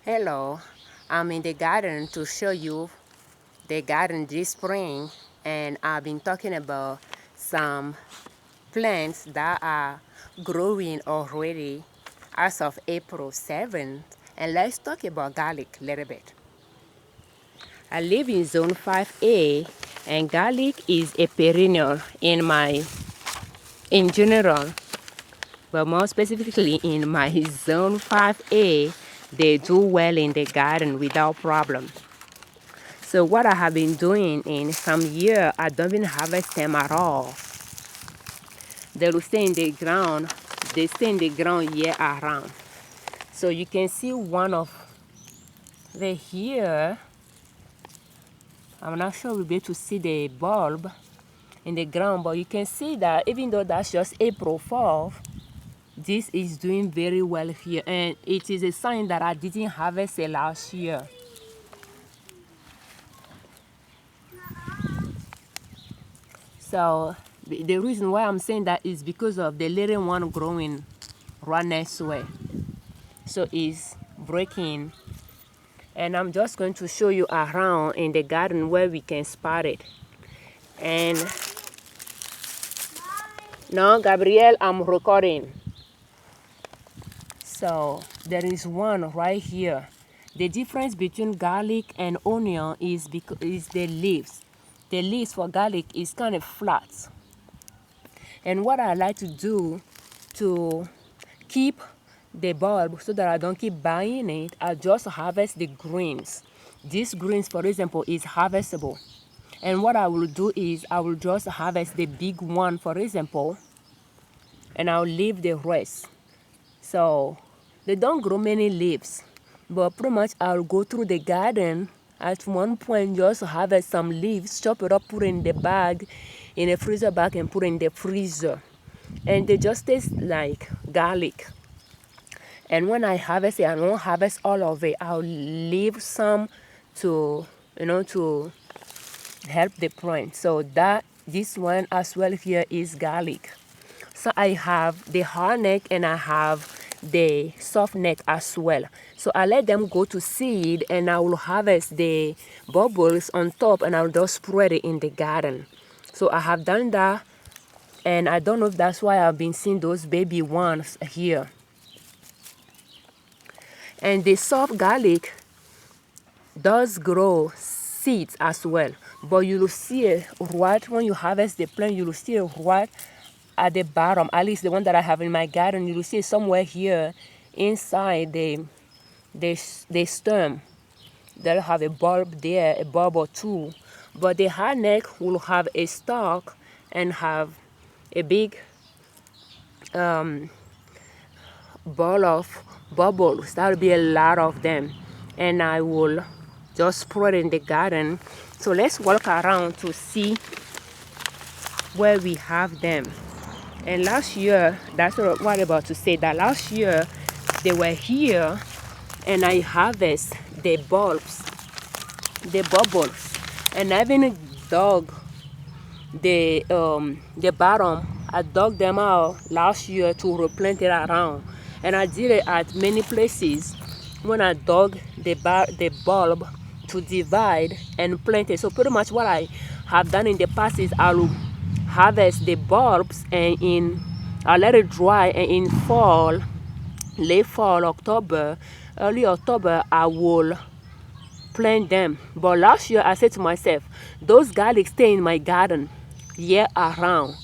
Hello, I'm in the garden to show you the garden this spring, and I've been talking about some plants that are growing already as of April 7th. And let's talk about garlic a little bit. I live in zone 5A, and garlic is a perennial in general, but more specifically in my zone 5A, they do well in the garden without problem. So what I have been doing in some year, I don't even harvest them at all. They will stay in the ground. They stay in the ground year around. So you can see one of the here. I'm not sure we'll be able to see the bulb in the ground, but you can see that even though that's just April 4th, this is doing very well here. And it is a sign that I didn't harvest it last year. So the reason why I'm saying that is because of the little one growing right next way. So it's breaking. And I'm just going to show you around in the garden where we can spot it. And no, Gabrielle, I'm recording. So there is one right here. The difference between garlic and onion is the leaves. The leaves for garlic is kind of flat. And what I like to do to keep the bulb so that I don't keep buying it, I just harvest the greens. These greens, for example, is harvestable. And what I will do is I will just harvest the big one, for example, and I'll leave the rest. So they don't grow many leaves, but pretty much I'll go through the garden at one point, just harvest some leaves, chop it up, put it in the bag, in a freezer bag, and put it in the freezer. And they just taste like garlic. And when I harvest it, I won't harvest all of it. I'll leave some to, to help the plant. So this one as well here is garlic. So I have the hard neck and I have the soft neck as well. So I let them go to seed and I will harvest the bubbles on top and I'll just spread it in the garden. So I have done that, and I don't know if that's why I've been seeing those baby ones here. And the soft garlic does grow seeds as well, but you will see it right when you harvest the plant. You will see it right at the bottom, at least the one that I have in my garden. You will see it somewhere here inside the stem. They'll have a bulb there, a bulb or two, but the hard neck will have a stalk and have a big ball of bubbles. That'll be a lot of them, and I will just spread in the garden. So let's walk around to see where we have them. And last year, that's what I'm about to say, that last year they were here and I harvest the bulbs, the bubbles, and I even dug the bottom. I dug them out last year to replant it around, and I did it at many places when I dug the bulb to divide and plant it. So pretty much what I have done in the past is I'll harvest the bulbs and I'll let it dry, and in fall, late fall, October, early October, I will plant them. But last year I said to myself, those garlic stay in my garden year around,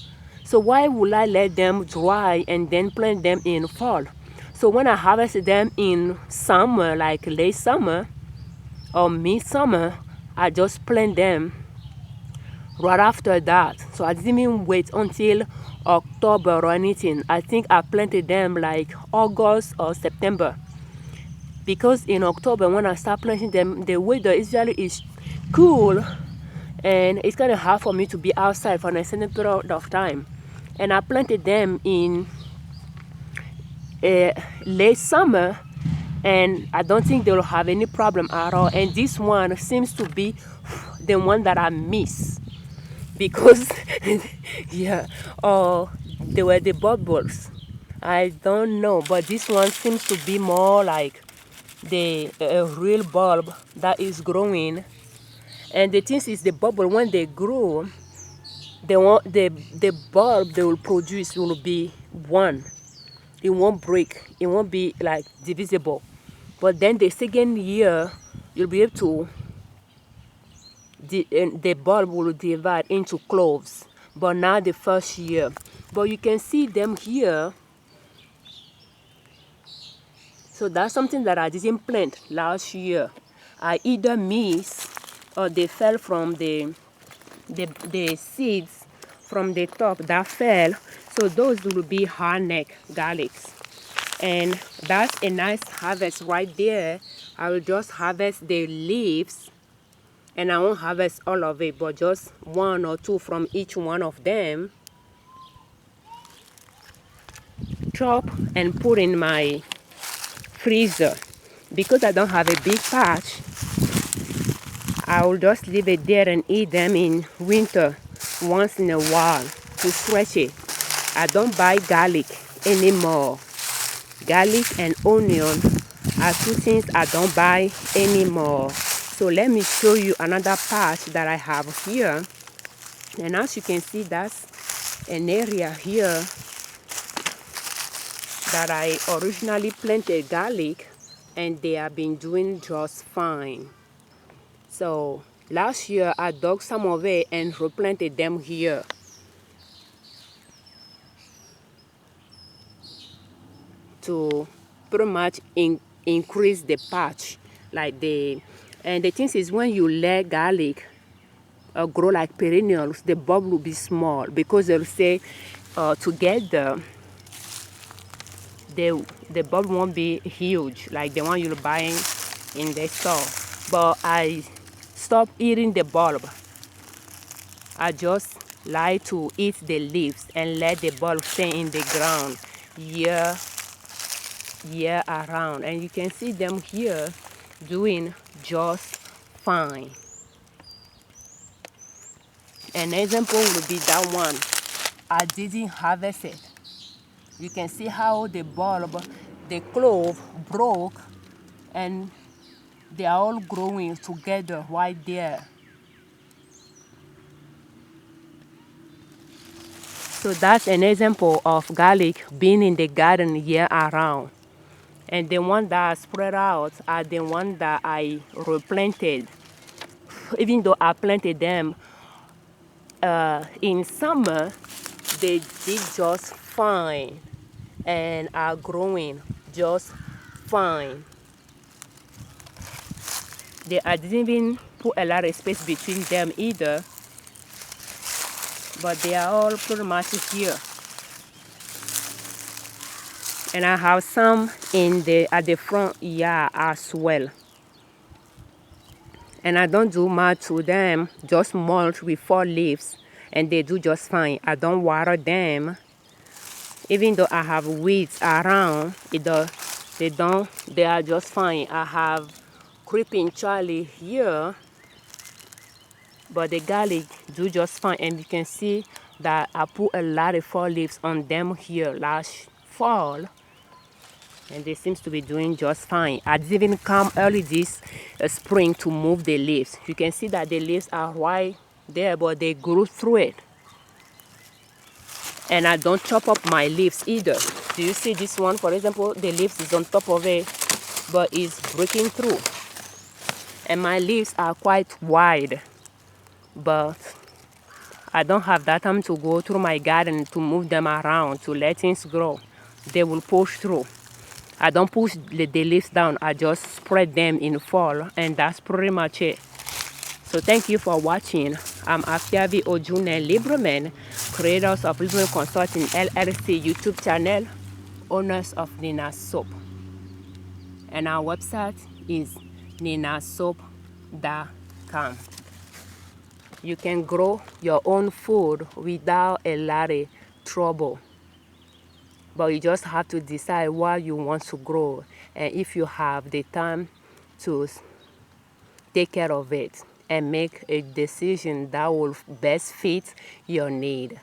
so why would I let them dry and then plant them in fall? So when I harvested them in summer, like late summer or midsummer, I just plant them right after that. So I didn't even wait until October or anything. I think I planted them like August or September, because in October when I start planting them, the weather usually is cool and it's kind of hard for me to be outside for an extended period of time. And I planted them in late summer, and I don't think they will have any problem at all. And this one seems to be the one that I miss, because yeah, oh, they were the bubbles. I don't know, but this one seems to be more like the real bulb that is growing. And the thing is, the bubble, when they grow, the bulb they will produce will be one. It won't break. It won't be like divisible. But then the second year, you'll be able to, the bulb will divide into cloves. But not the first year. But you can see them here. So that's something that I didn't plant last year. I either missed or they fell from the seeds from the top that fell. So those will be hardneck garlics. And that's a nice harvest right there. I will just harvest the leaves, and I won't harvest all of it, but just one or two from each one of them. Chop and put in my freezer. Because I don't have a big patch, I will just leave it there and eat them in winter once in a while to stretch it. I don't buy garlic anymore. Garlic and onion are two things I don't buy anymore. So let me show you another patch that I have here. And as you can see, that's an area here that I originally planted garlic, and they have been doing just fine. So last year I dug some of it and replanted them here. To pretty much increase the patch, and the thing is, when you let garlic grow like perennials, the bulb will be small because they'll say together the bulb won't be huge like the one you're buying in the store. But I stopped eating the bulb. I just like to eat the leaves and let the bulb stay in the ground year around. And you can see them here doing just fine. An example would be that one. I didn't harvest it. You can see how the bulb, the clove broke, and they are all growing together right there. So that's an example of garlic being in the garden year around. And the one that spread out are the one that I replanted. Even though I planted them in summer, they did just fine and are growing just fine. I didn't even put a lot of space between them either, but they are all pretty much here. And I have some at the front yard as well. And I don't do much to them, just mulch with 4 leaves, and they do just fine. I don't water them. Even though I have weeds around, they are just fine. I have creeping Charlie here, but the garlic do just fine. And you can see that I put a lot of 4 leaves on them here last fall, and they seems to be doing just fine. I didn't even come early this spring to move the leaves. You can see that the leaves are right there, but they grew through it. And I don't chop up my leaves either. Do you see this one, for example? The leaves is on top of it, but it's breaking through. And my leaves are quite wide, but I don't have that time to go through my garden to move them around to let things grow. They will push through. I don't push the leaves down. I just spread them in fall, and that's pretty much it. So thank you for watching. I'm Afiavi Ojune Liberman, creators of Liberman Consulting L.L.C YouTube channel, owners of Nina Soap. And our website is ninasoap.com. You can grow your own food without a lot of trouble. But you just have to decide what you want to grow, and if you have the time to take care of it and make a decision that will best fit your need.